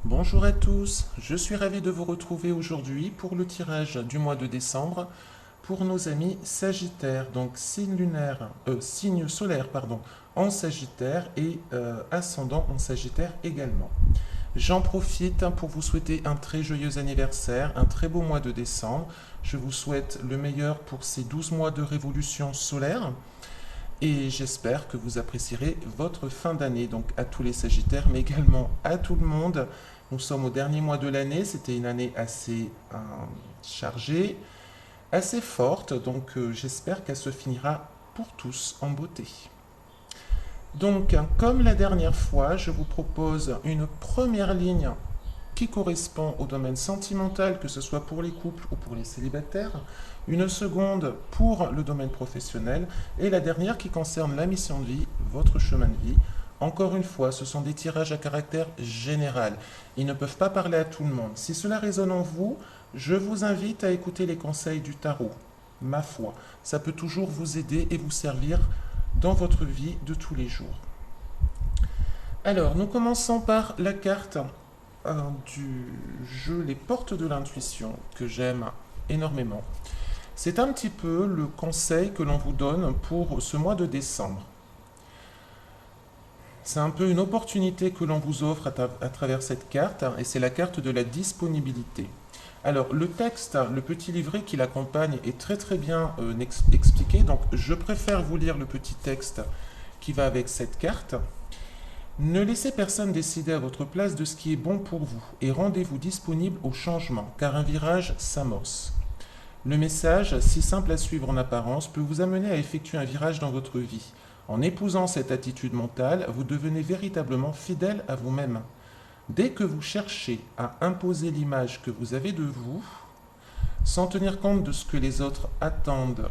Bonjour à tous, je suis ravi de vous retrouver aujourd'hui pour le tirage du mois de décembre pour nos amis Sagittaires, donc signe solaire pardon, en Sagittaire et ascendant en Sagittaire également. J'en profite pour vous souhaiter un très joyeux anniversaire, un très beau mois de décembre. Je vous souhaite le meilleur pour ces 12 mois de révolution solaire et j'espère que vous apprécierez votre fin d'année, donc à tous les Sagittaires, mais également à tout le monde. Nous sommes au dernier mois de l'année, c'était une année assez chargée, assez forte, donc j'espère qu'elle se finira pour tous en beauté. Donc, comme la dernière fois, je vous propose une première ligne qui correspond au domaine sentimental, que ce soit pour les couples ou pour les célibataires, une seconde pour le domaine professionnel, et la dernière qui concerne la mission de vie, votre chemin de vie. Encore une fois, ce sont des tirages à caractère général. Ils ne peuvent pas parler à tout le monde. Si cela résonne en vous, je vous invite à écouter les conseils du tarot. Ma foi, ça peut toujours vous aider et vous servir dans votre vie de tous les jours. Alors, nous commençons par la carte du jeu Les Portes de l'Intuition, que j'aime énormément. C'est un petit peu le conseil que l'on vous donne pour ce mois de décembre. C'est un peu une opportunité que l'on vous offre à travers cette carte, et c'est la carte de la disponibilité. Alors, le texte, le petit livret qui l'accompagne est très très bien expliqué, donc je préfère vous lire le petit texte qui va avec cette carte. Ne laissez personne décider à votre place de ce qui est bon pour vous et rendez-vous disponible au changement, car un virage s'amorce. Le message, si simple à suivre en apparence, peut vous amener à effectuer un virage dans votre vie. En épousant cette attitude mentale, vous devenez véritablement fidèle à vous-même. Dès que vous cherchez à imposer l'image que vous avez de vous, sans tenir compte de ce que les autres attendent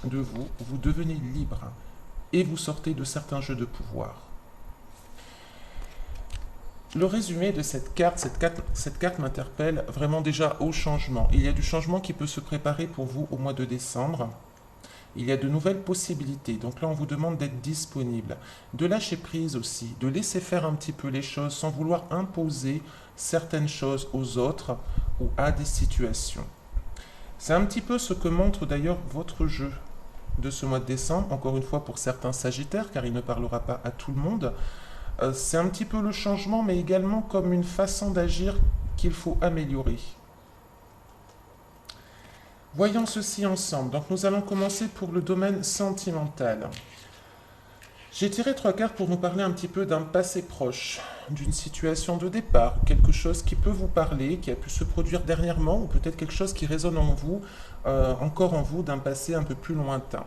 de vous, vous devenez libre et vous sortez de certains jeux de pouvoir. Le résumé de cette carte m'interpelle vraiment déjà au changement. Il y a du changement qui peut se préparer pour vous au mois de décembre. Il y a de nouvelles possibilités. Donc là, on vous demande d'être disponible, de lâcher prise aussi, de laisser faire un petit peu les choses sans vouloir imposer certaines choses aux autres ou à des situations. C'est un petit peu ce que montre d'ailleurs votre jeu de ce mois de décembre, encore une fois pour certains Sagittaires, car il ne parlera pas à tout le monde. C'est un petit peu le changement, mais également comme une façon d'agir qu'il faut améliorer. Voyons ceci ensemble. Donc nous allons commencer pour le domaine sentimental. J'ai tiré 3 cartes pour nous parler un petit peu d'un passé proche, d'une situation de départ, quelque chose qui peut vous parler, qui a pu se produire dernièrement, ou peut-être quelque chose qui résonne en vous, encore en vous, d'un passé un peu plus lointain.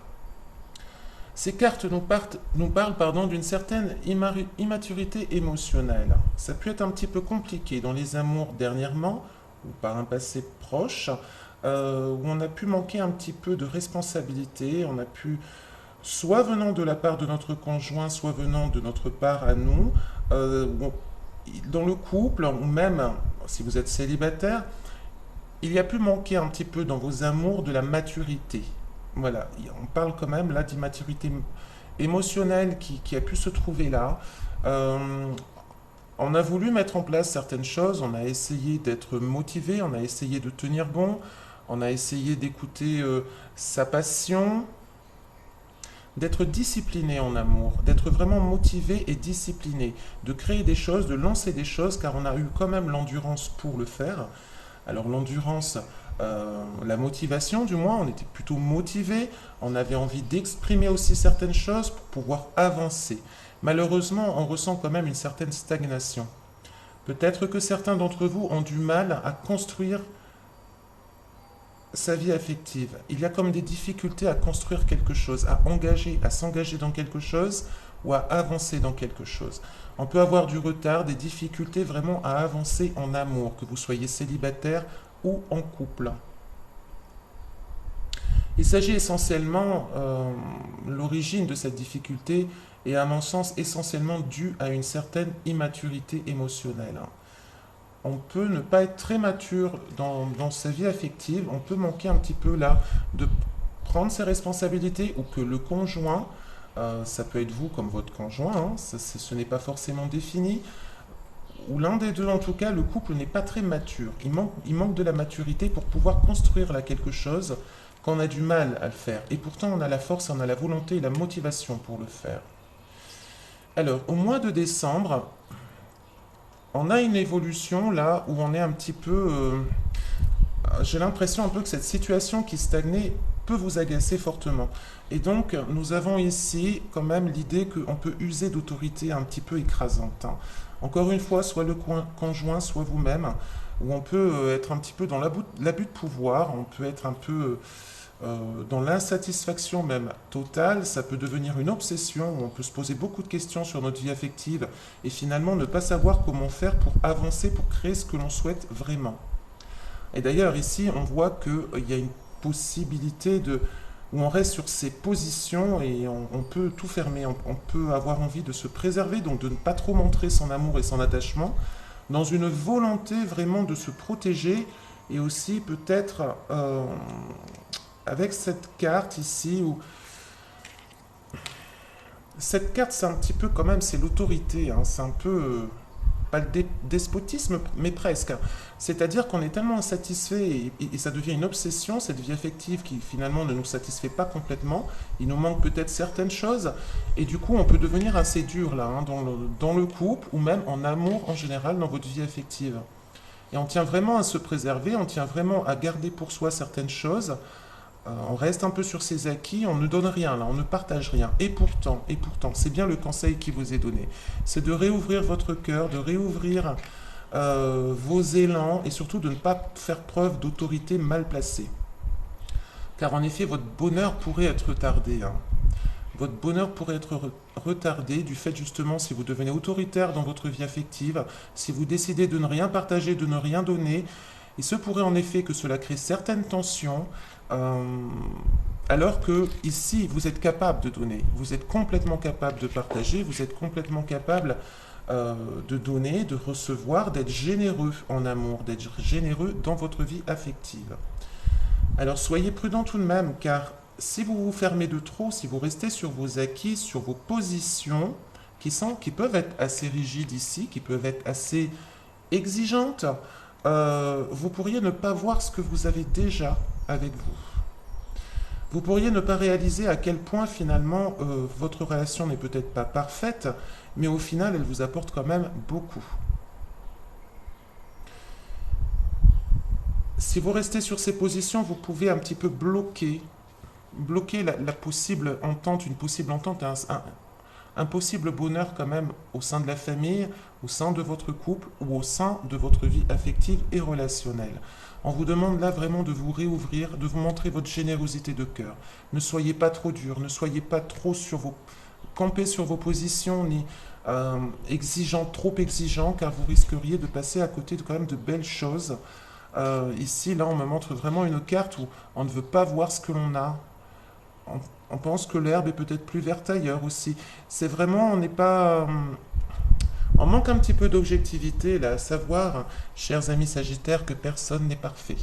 Ces cartes nous parlent d'une certaine immaturité émotionnelle. Ça peut être un petit peu compliqué dans les amours dernièrement, ou par un passé proche, où on a pu manquer un petit peu de responsabilité, on a pu, soit venant de la part de notre conjoint, soit venant de notre part à nous, dans le couple, ou même si vous êtes célibataire, il y a pu manquer un petit peu dans vos amours de la maturité. Voilà, on parle quand même là d'immaturité émotionnelle qui a pu se trouver là. Euh, on a voulu mettre en place certaines choses, on a essayé d'être motivé, on a essayé de tenir bon, on a essayé d'écouter sa passion, d'être discipliné en amour, d'être vraiment motivé et discipliné, de créer des choses, de lancer des choses, car on a eu quand même l'endurance pour le faire. Alors l'endurance, la motivation du moins, on était plutôt motivé, on avait envie d'exprimer aussi certaines choses pour pouvoir avancer. Malheureusement, on ressent quand même une certaine stagnation. Peut-être que certains d'entre vous ont du mal à construire sa vie affective. Il y a comme des difficultés à construire quelque chose, à s'engager dans quelque chose ou à avancer dans quelque chose. On peut avoir du retard, des difficultés vraiment à avancer en amour, que vous soyez célibataire ou en couple. Il s'agit essentiellement, l'origine de cette difficulté est à mon sens essentiellement due à une certaine immaturité émotionnelle. On peut ne pas être très mature dans sa vie affective, on peut manquer un petit peu là de prendre ses responsabilités ou que le conjoint, ça peut être vous comme votre conjoint, hein, ce n'est pas forcément défini, ou l'un des deux en tout cas, le couple n'est pas très mature. Il manque de la maturité pour pouvoir construire là quelque chose qu'on a du mal à le faire. Et pourtant, on a la force, on a la volonté et la motivation pour le faire. Alors, au mois de décembre, on a une évolution là où on est un petit peu... j'ai l'impression un peu que cette situation qui stagnait peut vous agacer fortement. Et donc, nous avons ici quand même l'idée qu'on peut user d'autorité un petit peu écrasante, hein. Encore une fois, soit le conjoint, soit vous-même, où on peut être un petit peu dans l'abus de pouvoir, on peut être un peu dans l'insatisfaction même totale, ça peut devenir une obsession, où on peut se poser beaucoup de questions sur notre vie affective et finalement ne pas savoir comment faire pour avancer, pour créer ce que l'on souhaite vraiment. Et d'ailleurs, ici, on voit qu'il y a une possibilité où on reste sur ses positions et on peut tout fermer. On peut avoir envie de se préserver, donc de ne pas trop montrer son amour et son attachement, dans une volonté vraiment de se protéger et aussi peut-être avec cette carte ici où cette carte, c'est un petit peu quand même, c'est l'autorité, hein, c'est un peu pas le despotisme, mais presque. C'est-à-dire qu'on est tellement insatisfait et ça devient une obsession, cette vie affective qui finalement ne nous satisfait pas complètement. Il nous manque peut-être certaines choses et du coup on peut devenir assez dur là, hein, dans le couple ou même en amour en général dans votre vie affective. Et on tient vraiment à se préserver, on tient vraiment à garder pour soi certaines choses. On reste un peu sur ses acquis, on ne donne rien là, on ne partage rien. Et pourtant, c'est bien le conseil qui vous est donné. C'est de réouvrir votre cœur, de réouvrir vos élans et surtout de ne pas faire preuve d'autorité mal placée. Car en effet, votre bonheur pourrait être retardé, hein. Votre bonheur pourrait être retardé du fait justement si vous devenez autoritaire dans votre vie affective, si vous décidez de ne rien partager, de ne rien donner. Il se pourrait en effet que cela crée certaines tensions, alors que ici, vous êtes capable de donner, vous êtes complètement capable de partager, vous êtes complètement capable de donner, de recevoir, d'être généreux en amour, d'être généreux dans votre vie affective. Alors soyez prudent tout de même, car si vous vous fermez de trop, si vous restez sur vos acquis, sur vos positions, qui peuvent être assez rigides ici, qui peuvent être assez exigeantes, vous pourriez ne pas voir ce que vous avez déjà avec vous. Vous pourriez ne pas réaliser à quel point finalement votre relation n'est peut-être pas parfaite, mais au final elle vous apporte quand même beaucoup. Si vous restez sur ces positions, vous pouvez un petit peu bloquer la possible entente, une possible entente, un possible bonheur quand même au sein de la famille, au sein de votre couple ou au sein de votre vie affective et relationnelle. On vous demande là vraiment de vous réouvrir, de vous montrer votre générosité de cœur. Ne soyez pas trop dur, ne soyez pas trop campés sur vos positions, ni trop exigeant, car vous risqueriez de passer à côté de quand même de belles choses. Ici, là, on me montre vraiment une carte où on ne veut pas voir ce que l'on a. On pense que l'herbe est peut-être plus verte ailleurs aussi. C'est vraiment, on n'est pas... on manque un petit peu d'objectivité, là, à savoir, chers amis sagittaires, que personne n'est parfait.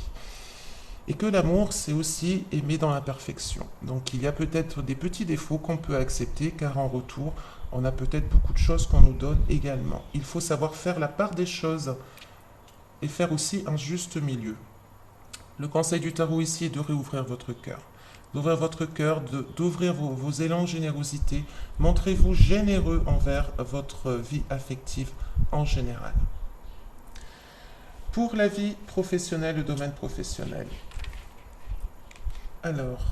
Et que l'amour, c'est aussi aimer dans l'imperfection. Donc il y a peut-être des petits défauts qu'on peut accepter, car en retour, on a peut-être beaucoup de choses qu'on nous donne également. Il faut savoir faire la part des choses et faire aussi un juste milieu. Le conseil du tarot ici est de réouvrir votre cœur. D'ouvrir votre cœur, d'ouvrir vos élans de générosité. Montrez-vous généreux envers votre vie affective en général. Pour la vie professionnelle, le domaine professionnel. Alors,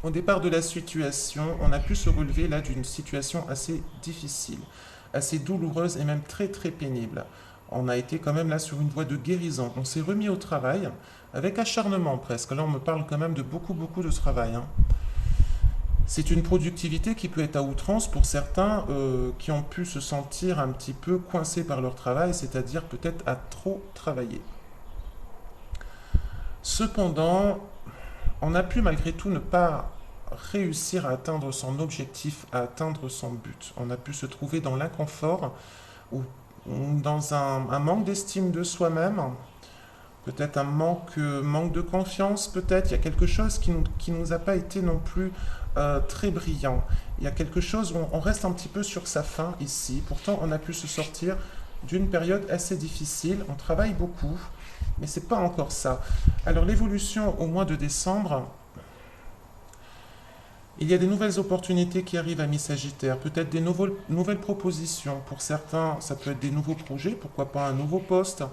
au départ de la situation, on a pu se relever là d'une situation assez difficile, assez douloureuse et même très très pénible. On a été quand même là sur une voie de guérison. On s'est remis au travail avec acharnement presque. Là, on me parle quand même de beaucoup de travail, hein. C'est une productivité qui peut être à outrance pour certains qui ont pu se sentir un petit peu coincés par leur travail, c'est-à-dire peut-être à trop travailler. Cependant, on a pu malgré tout ne pas réussir à atteindre son objectif, à atteindre son but. On a pu se trouver dans l'inconfort ou dans un manque d'estime de soi-même, peut-être un manque de confiance, peut-être. Il y a quelque chose qui nous a pas été non plus très brillant. Il y a quelque chose où on reste un petit peu sur sa faim ici. Pourtant, on a pu se sortir d'une période assez difficile. On travaille beaucoup, mais c'est pas encore ça. Alors l'évolution au mois de décembre, il y a des nouvelles opportunités qui arrivent à mi-Sagittaire, peut-être des nouvelles propositions. Pour certains, ça peut être des nouveaux projets, pourquoi pas un nouveau poste.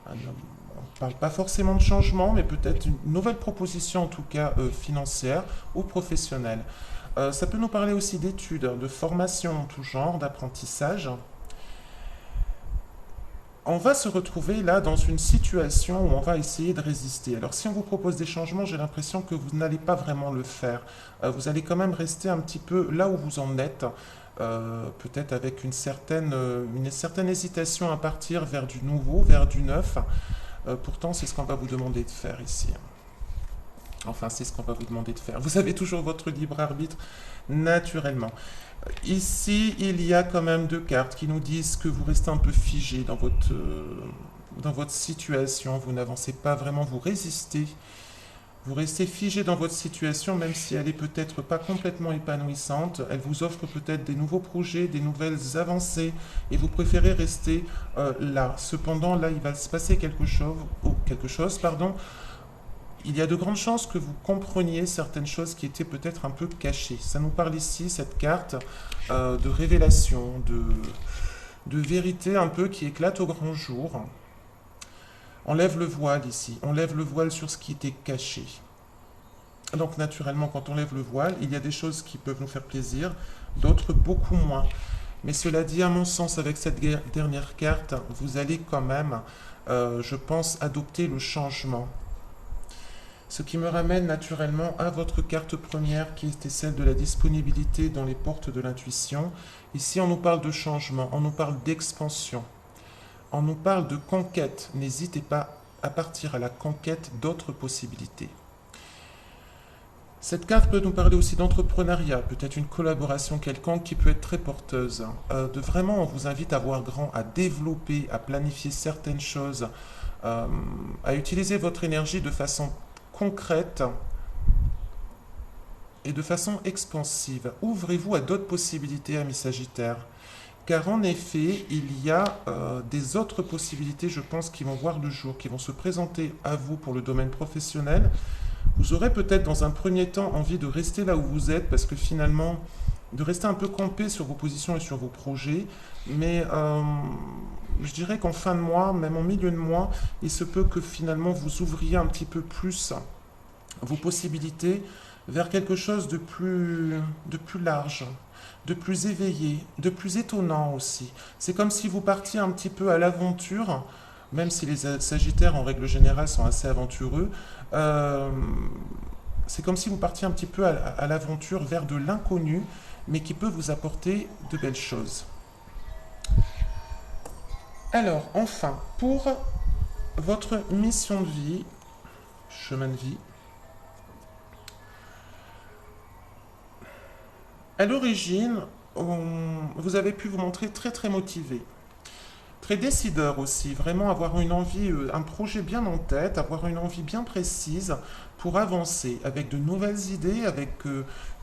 On ne parle pas forcément de changement, mais peut-être une nouvelle proposition, en tout cas financière ou professionnelle. Ça peut nous parler aussi d'études, de formation en tout genre, d'apprentissage. On va se retrouver là dans une situation où on va essayer de résister. Alors si on vous propose des changements, j'ai l'impression que vous n'allez pas vraiment le faire. Vous allez quand même rester un petit peu là où vous en êtes, peut-être avec une certaine hésitation à partir vers du nouveau, vers du neuf. Pourtant, c'est ce qu'on va vous demander de faire ici. Enfin, c'est ce qu'on va vous demander de faire. Vous avez toujours votre libre arbitre, naturellement. Ici, il y a quand même deux cartes qui nous disent que vous restez un peu figé dans votre situation. Vous n'avancez pas vraiment, vous résistez. Vous restez figé dans votre situation, même si elle est peut-être pas complètement épanouissante. Elle vous offre peut-être des nouveaux projets, des nouvelles avancées, et vous préférez rester là. Cependant, là, il va se passer quelque chose, pardon. Il y a de grandes chances que vous compreniez certaines choses qui étaient peut-être un peu cachées. Ça nous parle ici, cette carte, de révélation, de vérité un peu qui éclate au grand jour. On lève le voile ici, on lève le voile sur ce qui était caché. Donc naturellement, quand on lève le voile, il y a des choses qui peuvent nous faire plaisir, d'autres beaucoup moins. Mais cela dit, à mon sens, avec cette dernière carte, vous allez quand même, je pense, adopter le changement. Ce qui me ramène naturellement à votre carte première qui était celle de la disponibilité dans les portes de l'intuition. Ici, on nous parle de changement, on nous parle d'expansion, on nous parle de conquête. N'hésitez pas à partir à la conquête d'autres possibilités. Cette carte peut nous parler aussi d'entrepreneuriat, peut-être une collaboration quelconque qui peut être très porteuse. Vraiment, on vous invite à voir grand, à développer, à planifier certaines choses, à utiliser votre énergie de façon concrète et de façon expansive. Ouvrez-vous à d'autres possibilités, amis Sagittaires. Car en effet, il y a des autres possibilités, je pense, qui vont voir le jour, qui vont se présenter à vous pour le domaine professionnel. Vous aurez peut-être dans un premier temps envie de rester là où vous êtes, parce que finalement, de rester un peu campé sur vos positions et sur vos projets. Mais je dirais qu'en fin de mois, même en milieu de mois, il se peut que finalement vous ouvriez un petit peu plus vos possibilités vers quelque chose de plus large, de plus éveillé, de plus étonnant aussi. C'est comme si vous partiez un petit peu à l'aventure, même si les Sagittaires en règle générale sont assez aventureux. C'est comme si vous partiez un petit peu à l'aventure vers de l'inconnu, mais qui peut vous apporter de belles choses. Alors, enfin, pour votre mission de vie, chemin de vie, à l'origine, vous avez pu vous montrer très très motivé, très décideur aussi, vraiment avoir une envie, un projet bien en tête, avoir une envie bien précise pour avancer avec de nouvelles idées, avec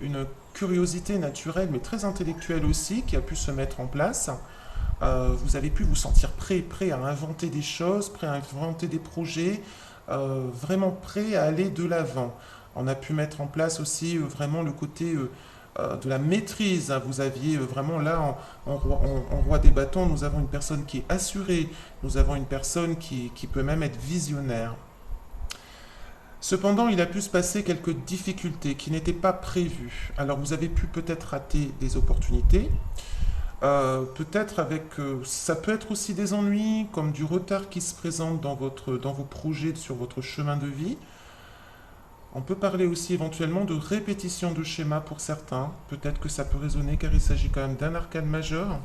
une curiosité naturelle mais très intellectuelle aussi qui a pu se mettre en place. Vous avez pu vous sentir prêt à inventer des choses, prêt à inventer des projets, vraiment prêt à aller de l'avant. On a pu mettre en place aussi vraiment le côté de la maîtrise. Vous aviez vraiment là, en roi des bâtons, nous avons une personne qui est assurée, nous avons une personne qui peut même être visionnaire. Cependant, il a pu se passer quelques difficultés qui n'étaient pas prévues. Alors vous avez pu peut-être rater des opportunités, peut-être ça peut être aussi des ennuis, comme du retard qui se présente dans vos projets, sur votre chemin de vie. On peut parler aussi éventuellement de répétition de schémas pour certains. Peut-être que ça peut résonner car il s'agit quand même d'un arcane majeur.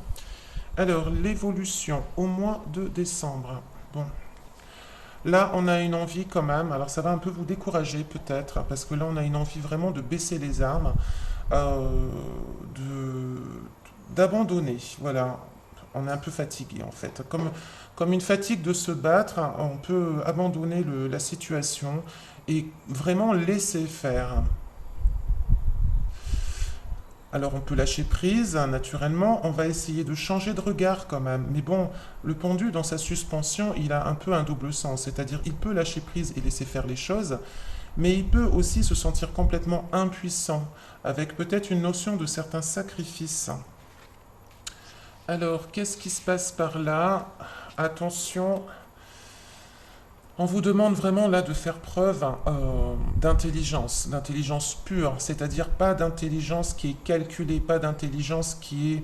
Alors, l'évolution au mois de décembre. Bon. Là, on a une envie quand même, alors ça va un peu vous décourager peut-être, parce que là, on a une envie vraiment de baisser les armes, d'abandonner. Voilà, on est un peu fatigué en fait. Comme une fatigue de se battre, on peut abandonner la situation et vraiment laisser faire. Alors on peut lâcher prise, hein, naturellement, on va essayer de changer de regard quand même. Mais bon, le pendu dans sa suspension, il a un peu un double sens, c'est-à-dire il peut lâcher prise et laisser faire les choses, mais il peut aussi se sentir complètement impuissant, avec peut-être une notion de certains sacrifices. Alors, qu'est-ce qui se passe par là? Attention, on vous demande vraiment là de faire preuve d'intelligence pure, c'est-à-dire pas d'intelligence qui est calculée, pas d'intelligence qui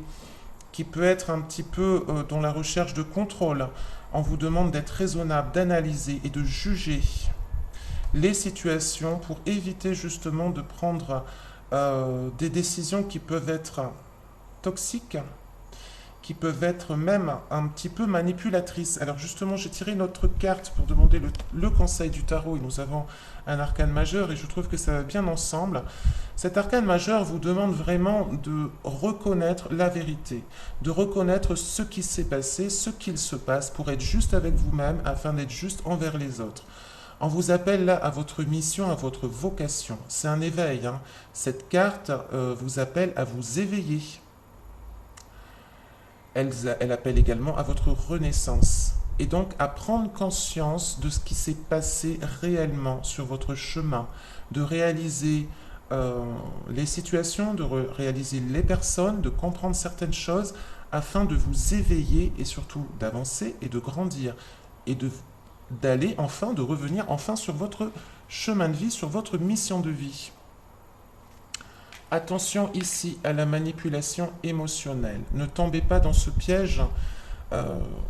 peut être un petit peu dans la recherche de contrôle. On vous demande d'être raisonnable, d'analyser et de juger les situations pour éviter justement de prendre des décisions qui peuvent être toxiques, qui peuvent être même un petit peu manipulatrices. Alors justement, j'ai tiré notre carte pour demander le conseil du tarot et nous avons un arcane majeur et je trouve que ça va bien ensemble. Cet arcane majeur vous demande vraiment de reconnaître la vérité, de reconnaître ce qui s'est passé, ce qu'il se passe pour être juste avec vous-même afin d'être juste envers les autres. On vous appelle là à votre mission, à votre vocation. C'est un éveil, hein. Cette carte vous appelle à vous éveiller. Elle appelle également à votre renaissance et donc à prendre conscience de ce qui s'est passé réellement sur votre chemin, de réaliser les situations, de réaliser les personnes, de comprendre certaines choses afin de vous éveiller et surtout d'avancer et de grandir et d'aller enfin, de revenir enfin sur votre chemin de vie, sur votre mission de vie. Attention ici à la manipulation émotionnelle. Ne tombez pas dans ce piège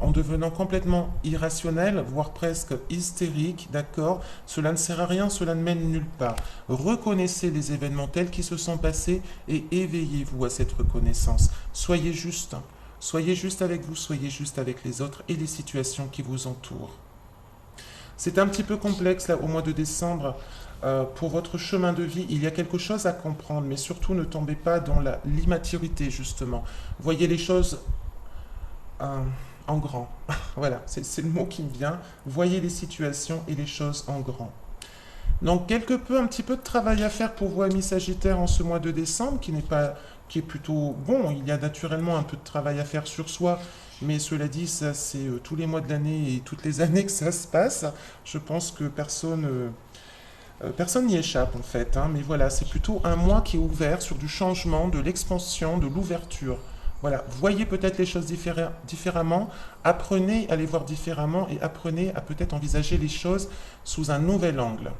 en devenant complètement irrationnel, voire presque hystérique, d'accord? Cela ne sert à rien, cela ne mène nulle part. Reconnaissez les événements tels qu'ils se sont passés et éveillez-vous à cette reconnaissance. Soyez juste avec vous, soyez juste avec les autres et les situations qui vous entourent. C'est un petit peu complexe là au mois de décembre. Pour votre chemin de vie, il y a quelque chose à comprendre, mais surtout ne tombez pas dans l'immaturité, justement. Voyez les choses en grand. Voilà, c'est le mot qui me vient. Voyez les situations et les choses en grand. Donc, un petit peu de travail à faire pour vous, amis Sagittaires, en ce mois de décembre, qui est plutôt bon. Il y a naturellement un peu de travail à faire sur soi, mais cela dit, ça, c'est tous les mois de l'année et toutes les années que ça se passe. Je pense que personne n'y échappe en fait, hein, mais voilà, c'est plutôt un mois qui est ouvert sur du changement, de l'expansion, de l'ouverture. Voilà, voyez peut-être les choses différemment, apprenez à les voir différemment et apprenez à peut-être envisager les choses sous un nouvel angle.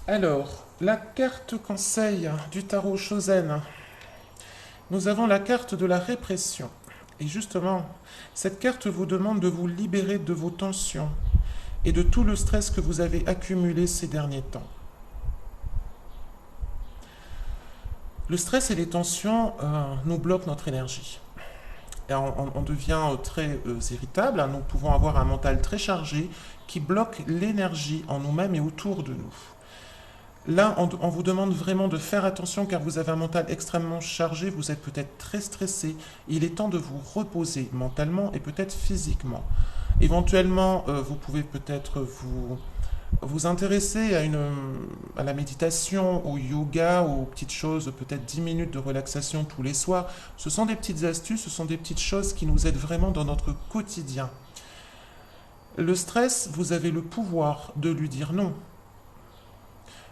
Alors, la carte conseil du tarot Chosen. Nous avons la carte de la répression. Et justement, cette carte vous demande de vous libérer de vos tensions et de tout le stress que vous avez accumulé ces derniers temps. Le stress et les tensions nous bloquent notre énergie. Et on devient très irritable, hein. Nous pouvons avoir un mental très chargé qui bloque l'énergie en nous-mêmes et autour de nous. Là, on vous demande vraiment de faire attention car vous avez un mental extrêmement chargé, vous êtes peut-être très stressé. Il est temps de vous reposer mentalement et peut-être physiquement. Éventuellement, vous pouvez peut-être vous intéresser à la méditation, au yoga, aux petites choses, peut-être 10 minutes de relaxation tous les soirs. Ce sont des petites astuces, ce sont des petites choses qui nous aident vraiment dans notre quotidien. Le stress, vous avez le pouvoir de lui dire non.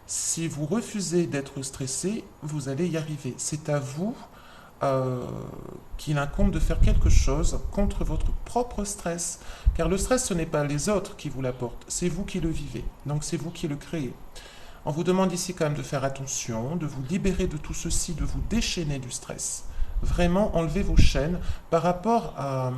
Si vous refusez d'être stressé, vous allez y arriver. C'est à vous qu'il incombe de faire quelque chose contre votre propre stress. Car le stress, ce n'est pas les autres qui vous l'apportent, c'est vous qui le vivez. Donc c'est vous qui le créez. On vous demande ici quand même de faire attention, de vous libérer de tout ceci, de vous déchaîner du stress. Vraiment, enlevez vos chaînes par rapport à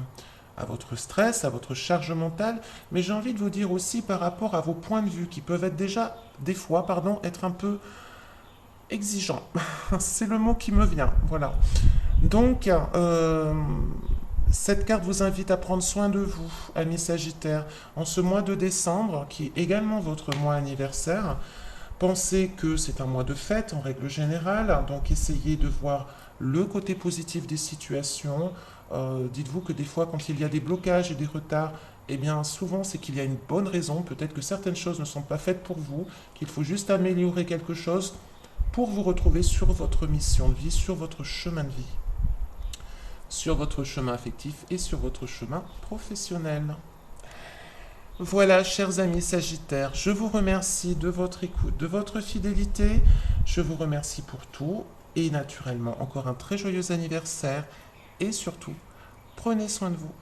votre stress, à votre charge mentale, mais j'ai envie de vous dire aussi par rapport à vos points de vue qui peuvent être déjà, des fois, être un peu exigeants. C'est le mot qui me vient, voilà. Donc, cette carte vous invite à prendre soin de vous, amis Sagittaires, en ce mois de décembre, qui est également votre mois anniversaire. Pensez que c'est un mois de fête en règle générale, donc essayez de voir le côté positif des situations. Dites-vous que des fois, quand il y a des blocages et des retards, eh bien souvent c'est qu'il y a une bonne raison. Peut-être que certaines choses ne sont pas faites pour vous, qu'il faut juste améliorer quelque chose. pour vous retrouver sur votre mission de vie, sur votre chemin de vie, sur votre chemin affectif et sur votre chemin professionnel. Voilà, chers amis Sagittaires, je vous remercie de votre écoute, de votre fidélité. Je vous remercie pour tout et naturellement encore un très joyeux anniversaire. Et surtout, prenez soin de vous.